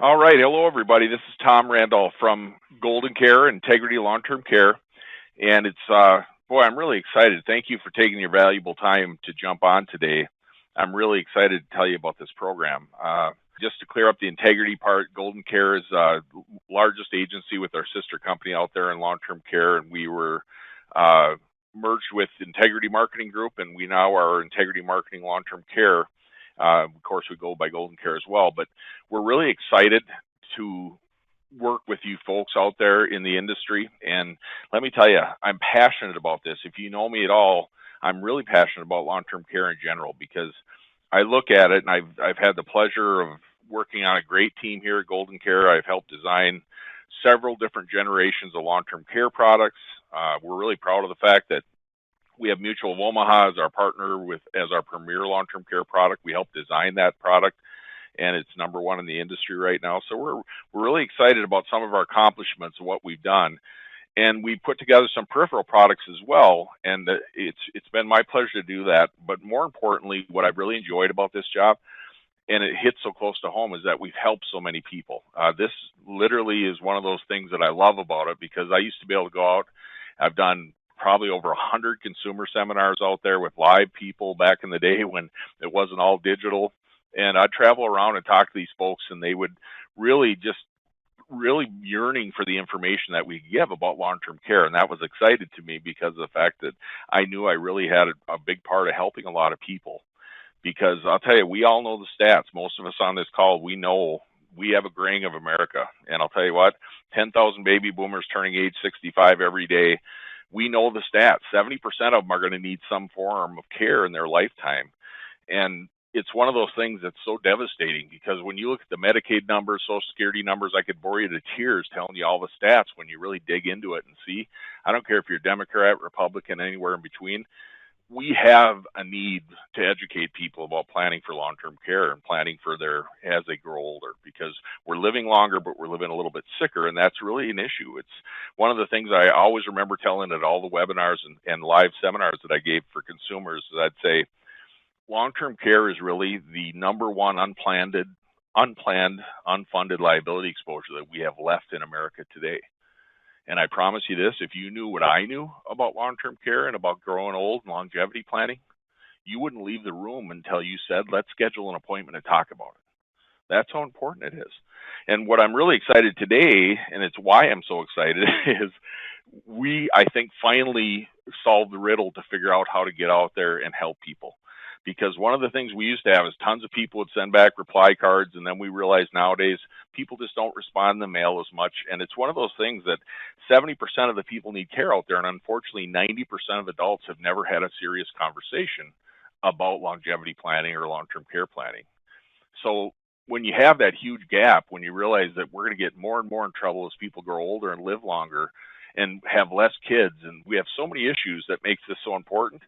All right. Hello, everybody. This is Tom Randolph from GoldenCare, Integrity Long-Term Care. And boy, I'm really excited. Thank you for taking your valuable time to jump on today. I'm really excited to tell you about this program. Just to clear up the integrity part, GoldenCare is the largest agency with our sister company out there in long-term care. And we were merged with Integrity Marketing Group, and we now are Integrity Marketing Long-Term Care. Of course, we go by GoldenCare as well, but we're really excited to work with you folks out there in the industry. And let me tell you, I'm passionate about this. If you know me at all, I'm really passionate about long-term care in general because I look at it, and I've had the pleasure of working on a great team here at GoldenCare. I've helped design several different generations of long-term care products. We're really proud of the fact that we have Mutual of Omaha as our partner as our premier long-term care product. We helped design that product, and it's #1 in the industry right now. So we're really excited about some of our accomplishments and what we've done. And we put together some peripheral products as well, and it's been my pleasure to do that. But more importantly, what I've really enjoyed about this job, and it hits so close to home, is that we've helped so many people. This literally is one of those things that I love about it because I used to be able to go out. I've done probably over 100 consumer seminars out there with live people back in the day when it wasn't all digital. And I'd travel around and talk to these folks, and they would really yearning for the information that we give about long-term care. And that was excited to me because of the fact that I knew I really had a big part of helping a lot of people. Because I'll tell you, we all know the stats. Most of us on this call, we know we have a graying of America. And I'll tell you what, 10,000 baby boomers turning age 65 every day. We know the stats. 70% of them are going to need some form of care in their lifetime. And it's one of those things that's so devastating because when you look at the Medicaid numbers, Social Security numbers, I could bore you to tears telling you all the stats when you really dig into it and see. I don't care if you're Democrat, Republican, anywhere in between. We have a need to educate people about planning for long-term care and planning for as they grow older, because we're living longer, but we're living a little bit sicker, and that's really an issue. It's one of the things I always remember telling at all the webinars and live seminars that I gave for consumers. Is I'd say long-term care is really the #1 unplanned, unfunded liability exposure that we have left in America today. And I promise you this, if you knew what I knew about long-term care and about growing old and longevity planning, you wouldn't leave the room until you said, let's schedule an appointment and talk about it. That's how important it is. And what I'm really excited today, and it's why I'm so excited, is I think, finally solved the riddle to figure out how to get out there and help people. Because one of the things we used to have is tons of people would send back reply cards, and then we realized nowadays people just don't respond in the mail as much. And it's one of those things that 70% of the people need care out there, and unfortunately 90% of adults have never had a serious conversation about longevity planning or long-term care planning. So when you have that huge gap, when you realize that we're going to get more and more in trouble as people grow older and live longer and have less kids, and we have so many issues that makes this so important,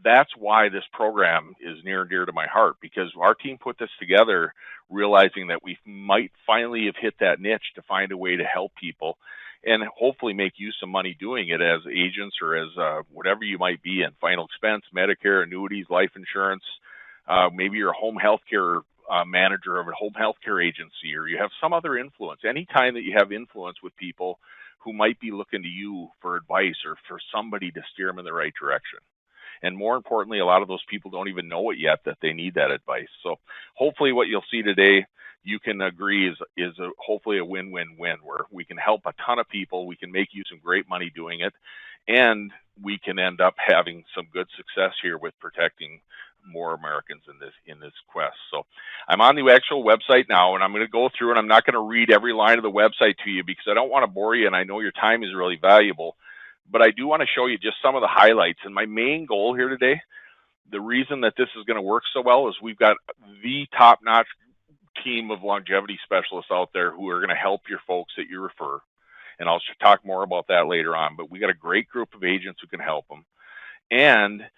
that's why this program is near and dear to my heart, because our team put this together realizing that we might finally have hit that niche to find a way to help people and hopefully make you some money doing it as agents or as whatever you might be in, final expense, Medicare, annuities, life insurance. Maybe you're a home health care manager of a home health care agency, or you have some other influence. Anytime that you have influence with people who might be looking to you for advice or for somebody to steer them in the right direction. And more importantly, a lot of those people don't even know it yet that they need that advice. So hopefully what you'll see today, you can agree is hopefully a win-win-win, where we can help a ton of people, we can make you some great money doing it, and we can end up having some good success here with protecting more Americans in this quest. So I'm on the actual website now, and I'm going to go through, and I'm not going to read every line of the website to you because I don't want to bore you, and I know your time is really valuable. But I do want to show you just some of the highlights. And my main goal here today, the reason that this is going to work so well, is we've got the top-notch team of longevity specialists out there who are going to help your folks that you refer. And I'll talk more about that later on. But we got a great group of agents who can help them. And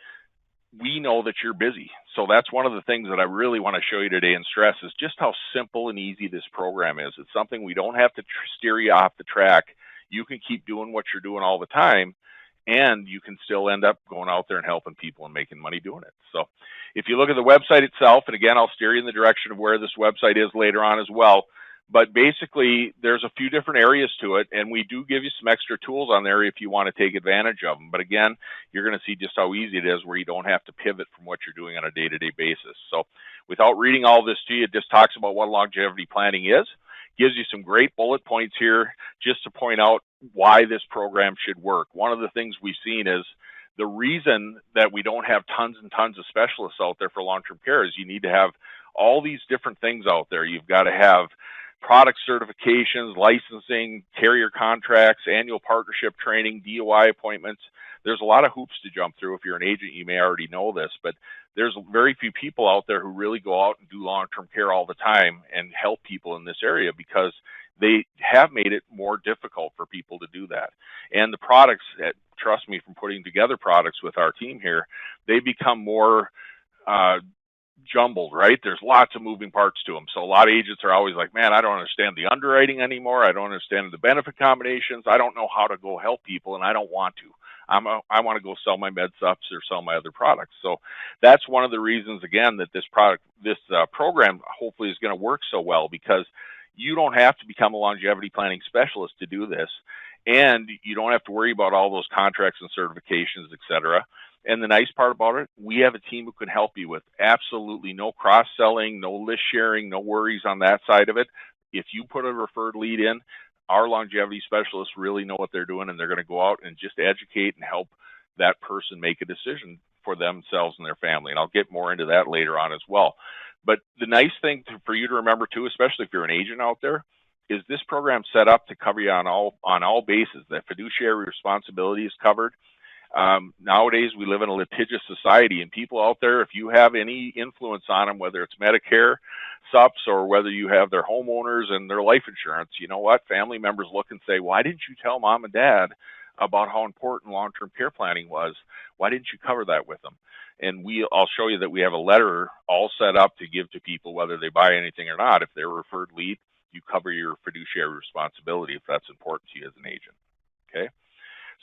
we know that you're busy. So that's one of the things that I really want to show you today and stress is just how simple and easy this program is. It's something we don't have to steer you off the track. You can keep doing what you're doing all the time, and you can still end up going out there and helping people and making money doing it. So if you look at the website itself, and again, I'll steer you in the direction of where this website is later on as well, But basically, there's a few different areas to it, and we do give you some extra tools on there if you want to take advantage of them. But again, you're going to see just how easy it is where you don't have to pivot from what you're doing on a day-to-day basis. So without reading all this to you, it just talks about what longevity planning is, gives you some great bullet points here just to point out why this program should work. One of the things we've seen is the reason that we don't have tons and tons of specialists out there for long-term care is you need to have all these different things out there. You've got to have product certifications, licensing, carrier contracts, annual partnership training, DOI appointments. There's a lot of hoops to jump through. If you're an agent, you may already know this, but there's very few people out there who really go out and do long-term care all the time and help people in this area because they have made it more difficult for people to do that. And the products, trust me, from putting together products with our team here, they become more jumbled, right? There's lots of moving parts to them. So a lot of agents are always like, man, I don't understand the underwriting anymore. I don't understand the benefit combinations. I don't know how to go help people, and I don't want to. I want to go sell my med subs or sell my other products. So that's one of the reasons, again, that this program hopefully is going to work so well, because you don't have to become a longevity planning specialist to do this, and you don't have to worry about all those contracts and certifications, et cetera. And the nice part about it, we have a team who can help you with absolutely no cross-selling, no list sharing, no worries on that side of it. If you put a referred lead in, our longevity specialists really know what they're doing, and they're going to go out and just educate and help that person make a decision for themselves and their family. And I'll get more into that later on as well. But the nice thing for you to remember too, especially if you're an agent out there, is this program set up to cover you on all bases. That fiduciary responsibility is covered. Nowadays, we live in a litigious society, and people out there, if you have any influence on them, whether it's Medicare, SUPs, or whether you have their homeowners and their life insurance, you know what? Family members look and say, why didn't you tell mom and dad about how important long-term care planning was? Why didn't you cover that with them? And I'll show you that we have a letter all set up to give to people, whether they buy anything or not. If they're a referred lead, you cover your fiduciary responsibility if that's important to you as an agent. Okay?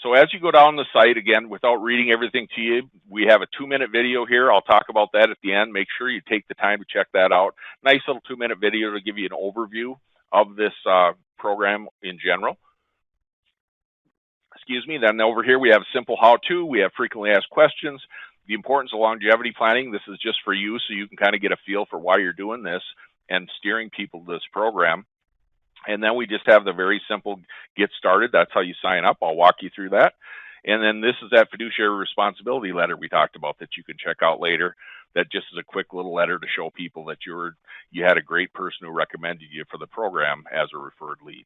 So as you go down the site, again, without reading everything to you, we have a 2-minute video here. I'll talk about that at the end. Make sure you take the time to check that out. Nice little 2-minute video to give you an overview of this program in general. Excuse me. Then over here, we have simple how-to. We have frequently asked questions. The importance of longevity planning. This is just for you, so you can kind of get a feel for why you're doing this and steering people to this program. And then we just have the very simple get started. That's how you sign up. I'll walk you through that. And then this is that fiduciary responsibility letter we talked about that you can check out later. That just is a quick little letter to show people that you had a great person who recommended you for the program as a referred lead.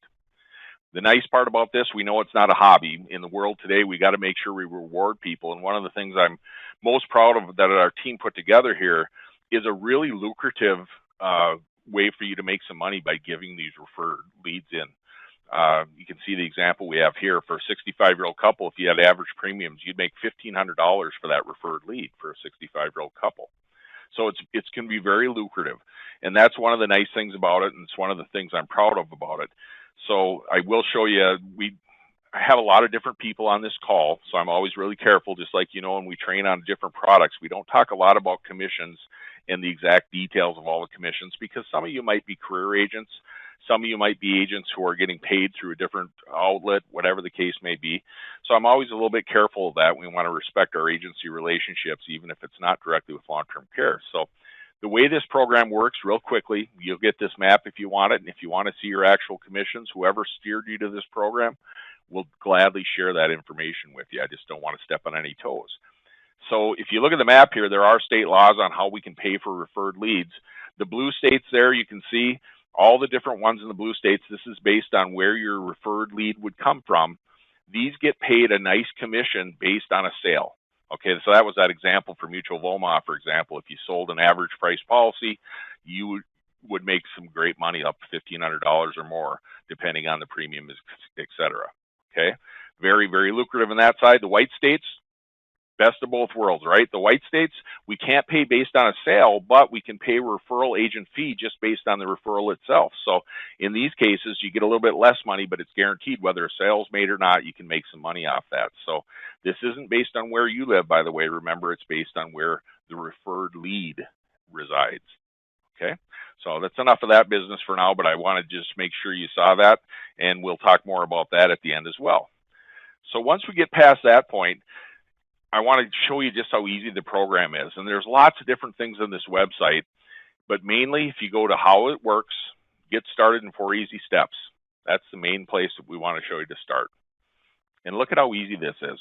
The nice part about this, we know it's not a hobby. In the world today, we got to make sure we reward people. And one of the things I'm most proud of that our team put together here is a really lucrative way for you to make some money by giving these referred leads in. You can see the example we have here for a 65-year-old couple. If you had average premiums, you'd make $1,500 for that referred lead for a 65-year-old couple. So it's going to be very lucrative. And that's one of the nice things about it, and it's one of the things I'm proud of about it. So I will show you, I have a lot of different people on this call, so I'm always really careful, just like, when we train on different products, we don't talk a lot about commissions and the exact details of all the commissions, because some of you might be career agents, some of you might be agents who are getting paid through a different outlet, whatever the case may be. So I'm always a little bit careful of that. We want to respect our agency relationships, even if it's not directly with long-term care. So the way this program works, real quickly, you'll get this map if you want it, and if you want to see your actual commissions, whoever steered you to this program will gladly share that information with you. I just don't want to step on any toes. So if you look at the map here, there are state laws on how we can pay for referred leads. The blue states there, you can see all the different ones in the blue states. This is based on where your referred lead would come from. These get paid a nice commission based on a sale. Okay, so that was that example for Mutual of Omaha, for example. If you sold an average price policy, you would make some great money, up to $1,500 or more, depending on the premium, et cetera. Okay, very, very lucrative on that side. The white states, best of both worlds, right? The white states, we can't pay based on a sale, but we can pay a referral agent fee just based on the referral itself. So in these cases, you get a little bit less money, but it's guaranteed whether a sale's made or not, you can make some money off that. So this isn't based on where you live, by the way. Remember, it's based on where the referred lead resides. Okay, so that's enough of that business for now, but I want to just make sure you saw that, and we'll talk more about that at the end as well. So once we get past that point, I want to show you just how easy the program is. And there's lots of different things on this website, but mainly if you go to how it works, get started in 4 easy steps. That's the main place that we want to show you to start. And look at how easy this is.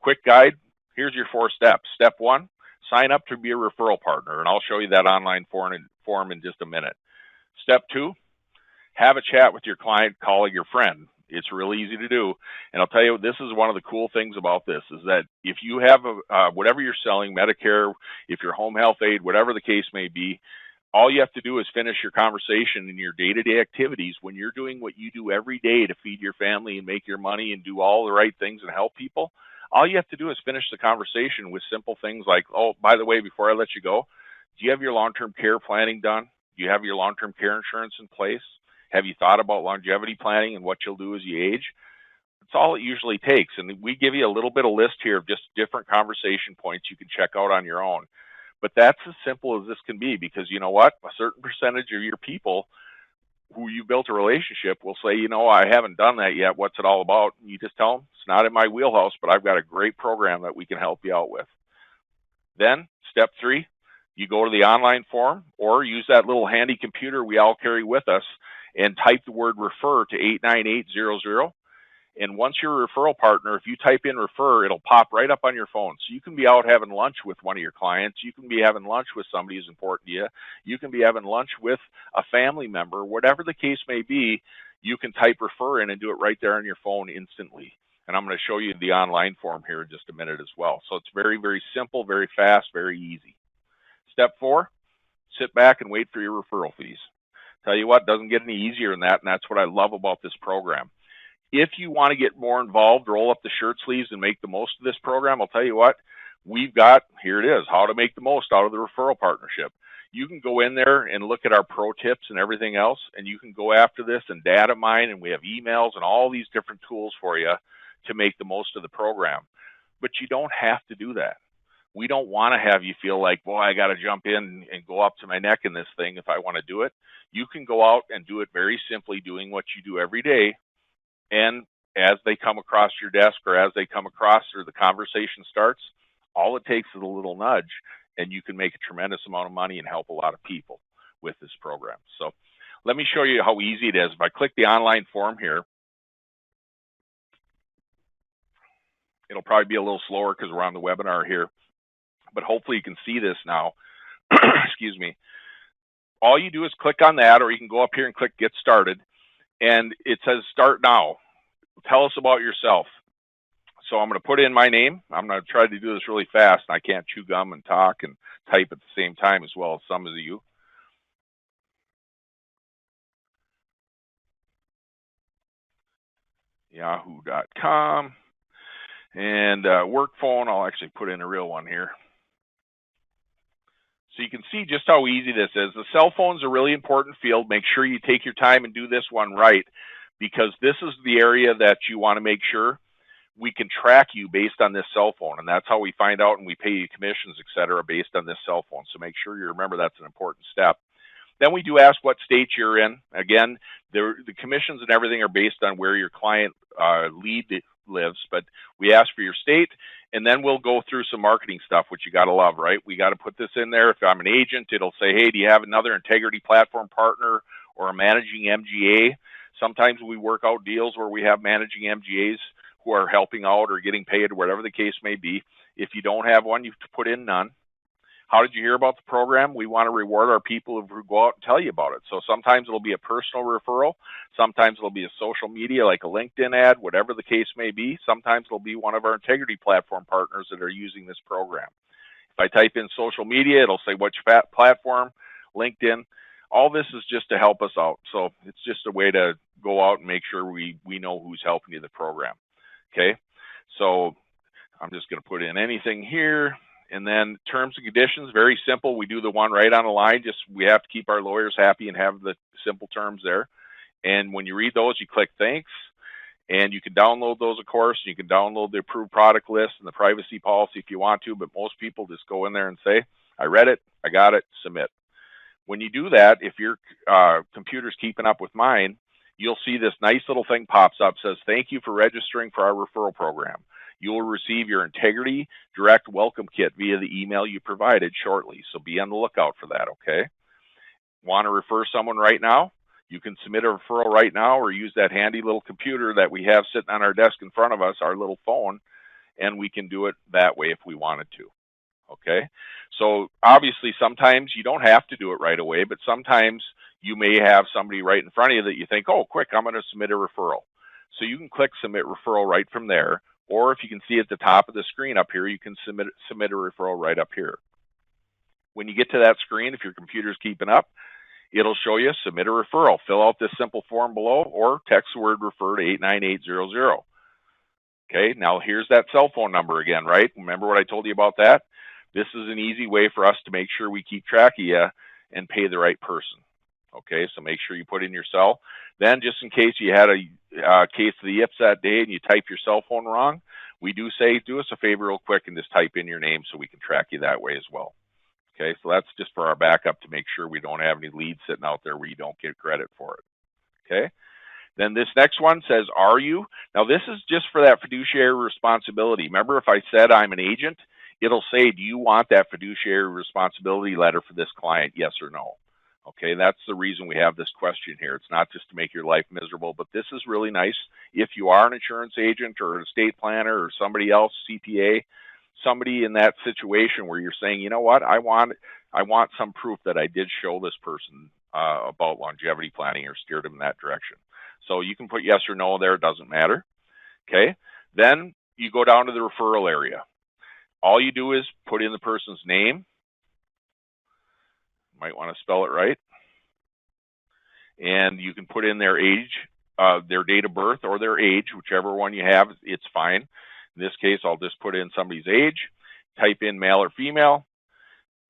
Quick guide, here's your 4 steps. Step 1, sign up to be a referral partner, and I'll show you that online form in just a minute. Step 2, have a chat with your client, colleague, or friend. It's really easy to do. And I'll tell you, this is one of the cool things about this is that if you have whatever you're selling, Medicare, if you're home health aid, whatever the case may be, all you have to do is finish your conversation in your day-to-day activities when you're doing what you do every day to feed your family and make your money and do all the right things and help people. All you have to do is finish the conversation with simple things like, oh, by the way, before I let you go, do you have your long-term care planning done? Do you have your long-term care insurance in place? Have you thought about longevity planning and what you'll do as you age? That's all it usually takes. And we give you a little bit of list here of just different conversation points you can check out on your own. But that's as simple as this can be, because you know what? A certain percentage of your people who you built a relationship will say, you know, I haven't done that yet. What's it all about? And you just tell them, it's not in my wheelhouse, but I've got a great program that we can help you out with. Then step 3, you go to the online form or use that little handy computer we all carry with us and type the word refer to 89800. And once you're a referral partner, if you type in refer, it'll pop right up on your phone. So you can be out having lunch with one of your clients. You can be having lunch with somebody who's important to you. You can be having lunch with a family member. Whatever the case may be, you can type refer in and do it right there on your phone instantly. And I'm going to show you the online form here in just a minute as well. So it's very, very simple, very fast, very easy. Step 4, sit back and wait for your referral fees. Tell you what, doesn't get any easier than that, and that's what I love about this program. If you want to get more involved, roll up the shirt sleeves and make the most of this program, I'll tell you what, we've got, here it is, how to make the most out of the referral partnership. You can go in there and look at our pro tips and everything else, and you can go after this and data mine, and we have emails and all these different tools for you to make the most of the program. But you don't have to do that. We don't want to have you feel like, boy, I got to jump in and go up to my neck in this thing if I want to do it. You can go out and do it very simply, doing what you do every day. And as they come across your desk or as they come across or the conversation starts, all it takes is a little nudge, and you can make a tremendous amount of money and help a lot of people with this program. So let me show you how easy it is. If I click the online form here, it'll probably be a little slower because we're on the webinar here, but hopefully you can see this now. Excuse me. All you do is click on that, or you can go up here and click Get Started, and it says Start Now. Tell us about yourself. So I'm going to put in my name. I'm going to try to do this really fast. I can't chew gum and talk and type at the same time as well as some of you. Yahoo.com. And work phone, I'll actually put in a real one here. So you can see just how easy this is. The cell phone's a really important field. Make sure you take your time and do this one right, because this is the area that you want to make sure we can track you based on this cell phone. And that's how we find out, and we pay you commissions, et cetera, based on this cell phone. So make sure you remember that's an important step. Then we do ask what state you're in. Again, the commissions and everything are based on where your client lead lives, but we ask for your state, and then we'll go through some marketing stuff, which you got to love, right? We got to put this in there. If I'm an agent, it'll say, hey, do you have another integrity platform partner or a managing MGA? Sometimes we work out deals where we have managing MGAs who are helping out or getting paid, or whatever the case may be. If you don't have one, you put in none. How did you hear about the program? We want to reward our people who go out and tell you about it. So sometimes it'll be a personal referral. Sometimes it'll be a social media, like a LinkedIn ad, whatever the case may be. Sometimes it'll be one of our integrity platform partners that are using this program. If I type in social media, it'll say which platform, LinkedIn. All this is just to help us out. So it's just a way to go out and make sure we know who's helping you the program. Okay, so I'm just going to put in anything here. And then terms and conditions, very simple. We do the one right on the line. Just we have to keep our lawyers happy and have the simple terms there. And when you read those, you click thanks. And you can download those, of course. You can download the approved product list and the privacy policy if you want to. But most people just go in there and say, I read it, I got it, submit. When you do that, if your computer's keeping up with mine, you'll see this nice little thing pops up, says, thank you for registering for our referral program. You will receive your Integrity Direct Welcome Kit via the email you provided shortly. So be on the lookout for that, okay? Want to refer someone right now? You can submit a referral right now or use that handy little computer that we have sitting on our desk in front of us, our little phone, and we can do it that way if we wanted to. Okay, so obviously sometimes you don't have to do it right away, but sometimes you may have somebody right in front of you that you think, oh, quick, I'm going to submit a referral. So you can click submit referral right from there, or if you can see at the top of the screen up here, you can submit a referral right up here. When you get to that screen, if your computer's keeping up, it'll show you submit a referral. Fill out this simple form below or text the word refer to 89800. Okay, now here's that cell phone number again, right? Remember what I told you about that? This is an easy way for us to make sure we keep track of you and pay the right person. Okay, so make sure you put in your cell. Then just in case you had a case of the yips that day and you type your cell phone wrong, we do say, do us a favor real quick and just type in your name so we can track you that way as well. Okay, so that's just for our backup to make sure we don't have any leads sitting out there where you don't get credit for it. Okay, then this next one says, are you? Now this is just for that fiduciary responsibility. Remember, if I said I'm an agent, it'll say, do you want that fiduciary responsibility letter for this client, yes or no? Okay, that's the reason we have this question here. It's not just to make your life miserable, but this is really nice. If you are an insurance agent or an estate planner or somebody else, CPA, somebody in that situation where you're saying, you know what, I want some proof that I did show this person about longevity planning or steered them in that direction. So you can put yes or no there, it doesn't matter. Okay, then you go down to the referral area. All you do is put in the person's name. Might want to spell it right. And you can put in their age, their date of birth or their age, whichever one you have, it's fine. In this case, I'll just put in somebody's age, type in male or female.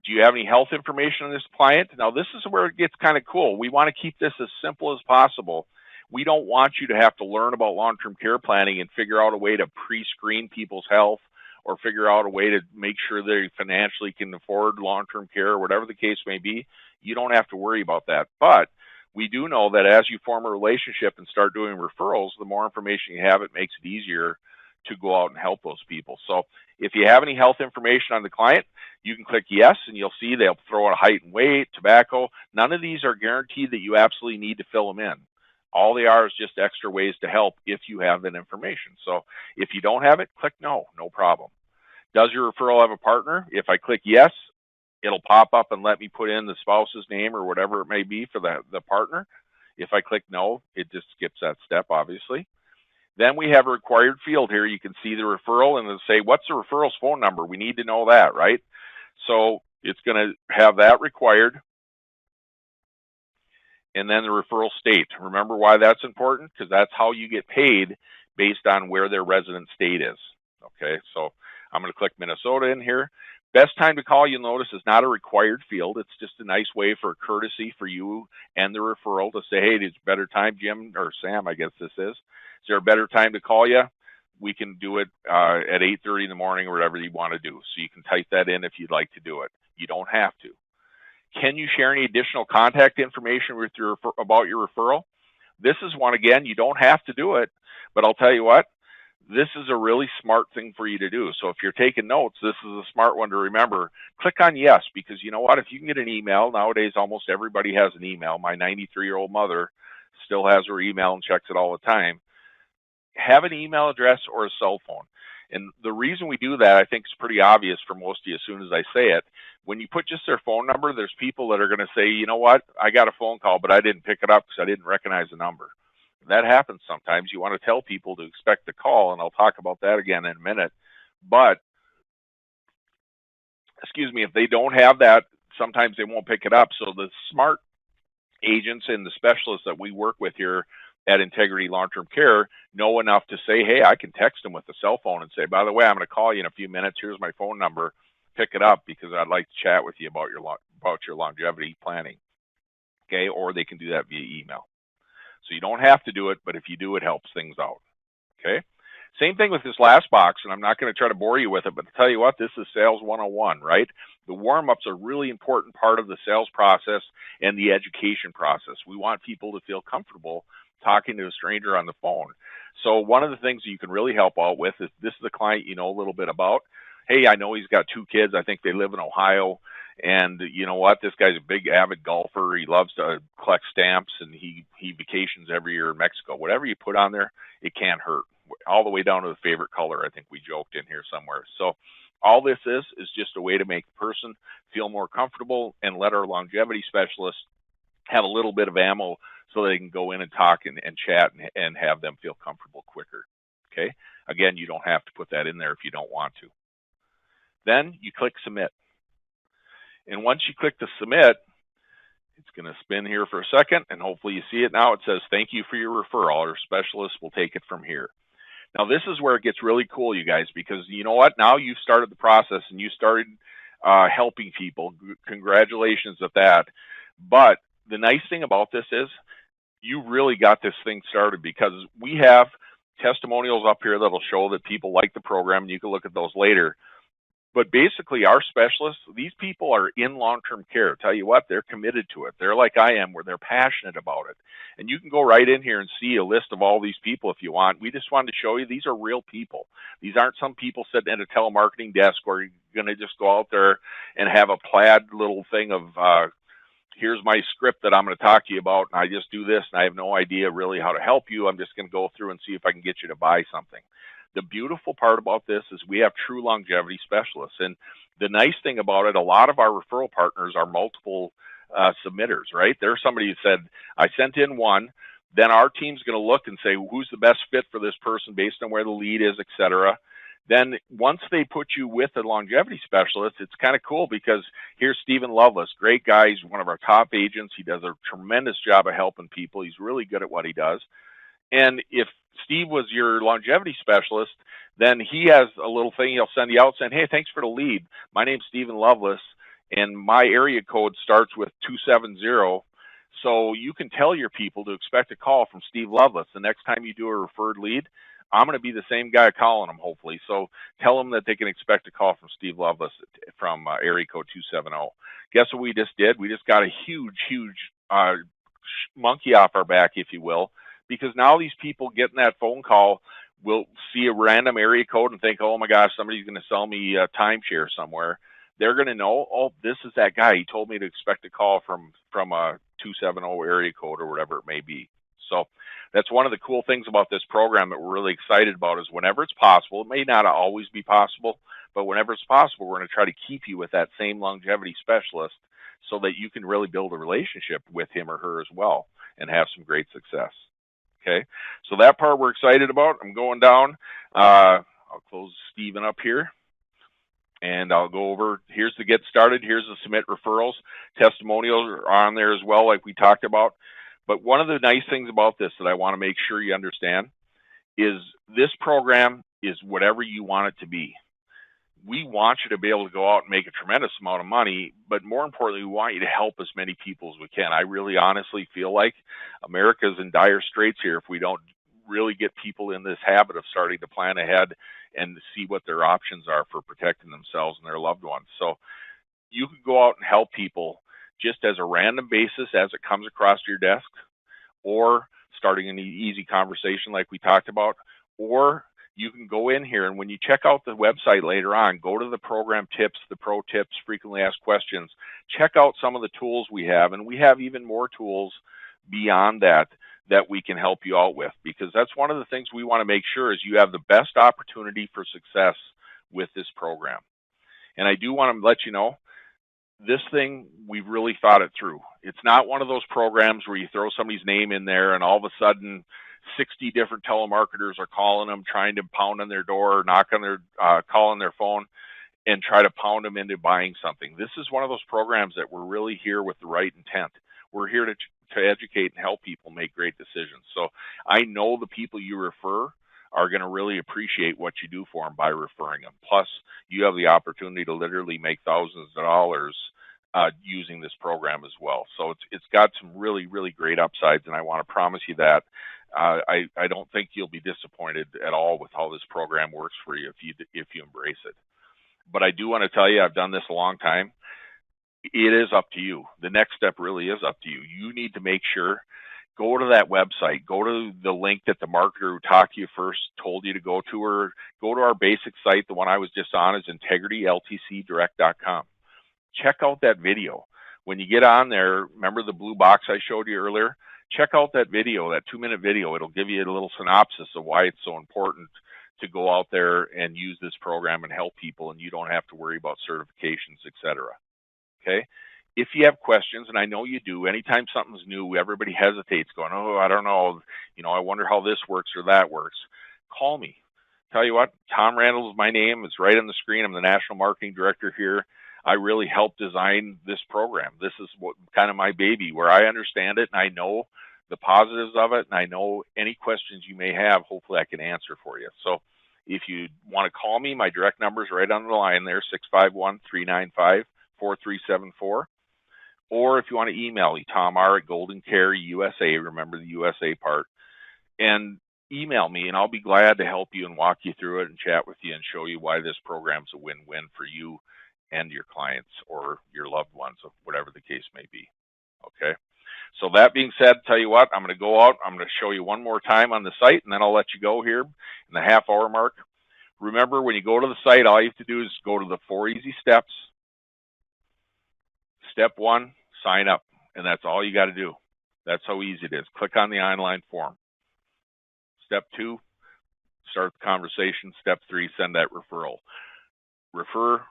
Do you have any health information on this client? Now, this is where it gets kind of cool. We want to keep this as simple as possible. We don't want you to have to learn about long-term care planning and figure out a way to pre-screen people's health or figure out a way to make sure they financially can afford long-term care or whatever the case may be. You don't have to worry about that. But we do know that as you form a relationship and start doing referrals, the more information you have, it makes it easier to go out and help those people. So if you have any health information on the client, you can click yes, and you'll see they'll throw out height and weight, tobacco. None of these are guaranteed that you absolutely need to fill them in. All they are is just extra ways to help if you have that information. So if you don't have it, click no, no problem. Does your referral have a partner? If I click yes, it'll pop up and let me put in the spouse's name or whatever it may be for the partner. If I click no, it just skips that step, obviously. Then we have a required field here. You can see the referral and it'll say, what's the referral's phone number? We need to know that, right? So it's going to have that required. And then the referral state. Remember why that's important? Because that's how you get paid based on where their resident state is. Okay, so I'm going to click Minnesota in here. Best time to call, you'll notice, is not a required field. It's just a nice way for courtesy for you and the referral to say, hey, it's a better time, Jim, or Sam, I guess this is. Is there a better time to call you? We can do it at 8:30 in the morning or whatever you want to do. So you can type that in if you'd like to do it. You don't have to. Can you share any additional contact information with about your referral? This is one, again, you don't have to do it, but I'll tell you what, this is a really smart thing for you to do. So if you're taking notes, this is a smart one to remember. Click on yes, because you know what? If you can get an email, nowadays almost everybody has an email. My 93-year-old mother still has her email and checks it all the time. Have an email address or a cell phone. And the reason we do that, I think, is pretty obvious for most of you as soon as I say it. When you put just their phone number, there's people that are going to say, you know what, I got a phone call, but I didn't pick it up because I didn't recognize the number. That happens sometimes. You want to tell people to expect the call, and I'll talk about that again in a minute. But, if they don't have that, sometimes they won't pick it up. So the smart agents and the specialists that we work with here at Integrity Long-Term Care know enough to say, hey, I can text them with a cell phone and say, by the way, I'm going to call you in a few minutes. Here's my phone number. Pick it up because I'd like to chat with you about your longevity planning. Okay, or they can do that via email. So you don't have to do it, but if you do, it helps things out. Okay, Same thing with this last box, and I'm not going to try to bore you with it, but to tell you what, this is sales 101, right? The warm-up's a really important part of the sales process and the education process. We want people to feel comfortable talking to a stranger on the phone. So one of the things you can really help out with is, this is a client you know a little bit about. Hey, I know he's got 2 kids. I think they live in Ohio. And you know what? This guy's a big avid golfer. He loves to collect stamps, and he vacations every year in Mexico. Whatever you put on there, it can't hurt. All the way down to the favorite color, I think we joked in here somewhere. So all this is just a way to make the person feel more comfortable and let our longevity specialists have a little bit of ammo so they can go in and talk and chat and have them feel comfortable quicker. Okay? Again, you don't have to put that in there if you don't want to. Then you click submit. And once you click the submit, it's going to spin here for a second, and hopefully you see it now. It says, thank you for your referral. Our specialist will take it from here. Now, this is where it gets really cool, you guys, because you know what? Now you've started the process and you started helping people. Congratulations at that. But the nice thing about this is you really got this thing started, because we have testimonials up here that'll show that people like the program, and you can look at those later. But basically, our specialists, these people are in long-term care. Tell you what, they're committed to it. They're like I am, where they're passionate about it. And you can go right in here and see a list of all these people if you want. We just wanted to show you these are real people. These aren't some people sitting at a telemarketing desk where you're going to just go out there and have a plaid little thing of, here's my script that I'm going to talk to you about, and I just do this, and I have no idea really how to help you. I'm just going to go through and see if I can get you to buy something. The beautiful part about this is we have true longevity specialists. And the nice thing about it, a lot of our referral partners are multiple submitters, right? There's somebody who said, I sent in one, then our team's going to look and say, who's the best fit for this person based on where the lead is, et cetera. Then once they put you with a longevity specialist, it's kind of cool, because here's Stephen Lovelace, great guy. He's one of our top agents. He does a tremendous job of helping people. He's really good at what he does. And if Steve was your longevity specialist, then he has a little thing he'll send you out saying, hey, thanks for the lead. My name's Stephen Lovelace, and my area code starts with 270. So you can tell your people to expect a call from Steve Lovelace. The next time you do a referred lead, I'm going to be the same guy calling them, hopefully. So tell them that they can expect a call from Steve Lovelace from area code 270. Guess what we just did? We just got a huge monkey off our back, if you will, because now these people getting that phone call will see a random area code and think, oh my gosh, somebody's going to sell me a timeshare somewhere. They're going to know, oh, this is that guy. He told me to expect a call from a 270 area code or whatever it may be. So that's one of the cool things about this program that we're really excited about, is whenever it's possible, it may not always be possible, but whenever it's possible, we're going to try to keep you with that same longevity specialist so that you can really build a relationship with him or her as well and have some great success. Okay, so that part we're excited about. I'm going down. I'll close Stephen up here, and I'll go over. Here's the get started. Here's the submit referrals. Testimonials are on there as well, like we talked about. But one of the nice things about this that I want to make sure you understand is this program is whatever you want it to be. We want you to be able to go out and make a tremendous amount of money, but more importantly, we want you to help as many people as we can. I really honestly feel like America's in dire straits here if we don't really get people in this habit of starting to plan ahead and see what their options are for protecting themselves and their loved ones. So you can go out and help people just as a random basis as it comes across your desk, or starting an easy conversation like we talked about, or you can go in here, and when you check out the website later on, go to the program tips, the pro tips, frequently asked questions, check out some of the tools we have, and we have even more tools beyond that that we can help you out with, because that's one of the things we want to make sure is you have the best opportunity for success with this program. And I do want to let you know, this thing, we've really thought it through. It's not one of those programs where you throw somebody's name in there and all of a sudden 60 different telemarketers are calling them, trying to pound on their door, or knock on their, call on their phone and try to pound them into buying something. This is one of those programs that we're really here with the right intent. We're here to educate and help people make great decisions. So I know the people you refer are going to really appreciate what you do for them by referring them. Plus, you have the opportunity to literally make thousands of dollars using this program as well. So it's got some really, really great upsides, and I want to promise you that. I don't think you'll be disappointed at all with how this program works for you if you embrace it. But I do want to tell you, I've done this a long time. It is up to you. The next step really is up to you. You need to make sure, go to that website, go to the link that the marketer who talked to you first told you to go to, or go to our basic site. The one I was just on is integrityltcdirect.com. Check out that video. When you get on there, remember the blue box I showed you earlier? Check out that video, that 2-minute video. It'll give you a little synopsis of why it's so important to go out there and use this program and help people, and you don't have to worry about certifications, etc. Okay? If you have questions, and I know you do, anytime something's new, everybody hesitates going, oh, I don't know, I wonder how this works or that works. Call me. Tell you what, Tom Randall is my name. It's right on the screen. I'm the National Marketing Director here. I really helped design this program. This is what kind of my baby, where I understand it and I know the positives of it, and I know any questions you may have, hopefully I can answer for you. So if you want to call me, my direct number is right on the line there, 651-395-4374. Or if you want to email me, Tom R. at GoldenCare USA, remember the USA part, and email me, and I'll be glad to help you and walk you through it and chat with you and show you why this program's a win-win for you and your clients or your loved ones, whatever the case may be. Okay? So that being said, tell you what, I'm going to go out. I'm going to show you one more time on the site, and then I'll let you go here in the half-hour mark. Remember, when you go to the site, all you have to do is go to the 4 easy steps. Step 1, sign up, and that's all you got to do. That's how easy it is. Click on the online form. Step 2, start the conversation. Step 3, send that referral. Refer,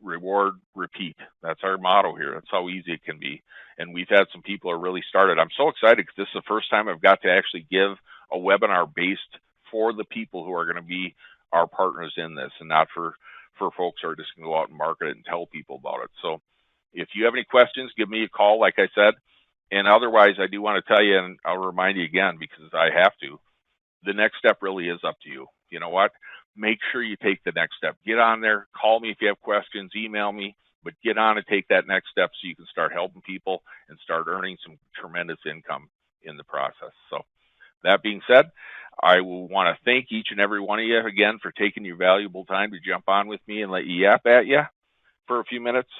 reward, repeat. That's our motto here. That's how easy it can be. And we've had some people who are really started. I'm so excited because this is the first time I've got to actually give a webinar based for the people who are going to be our partners in this, and not for folks who are just going to go out and market it and tell people about it. So if you have any questions, give me a call, like I said. And otherwise, I do want to tell you, and I'll remind you again because I have to, the next step really is up to you. You know what? Make sure you take the next step. Get on there. Call me if you have questions. Email me. But get on and take that next step so you can start helping people and start earning some tremendous income in the process. So that being said, I will want to thank each and every one of you again for taking your valuable time to jump on with me and let you yap at you for a few minutes.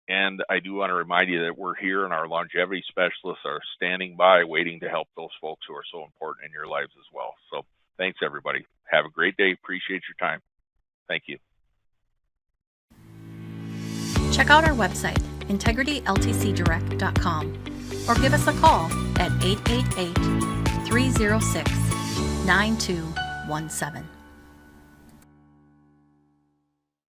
And I do want to remind you that we're here and our longevity specialists are standing by waiting to help those folks who are so important in your lives as well. So thanks, everybody. Have a great day. Appreciate your time. Thank you. Check out our website, integrityltcdirect.com, or give us a call at 888-306-9217.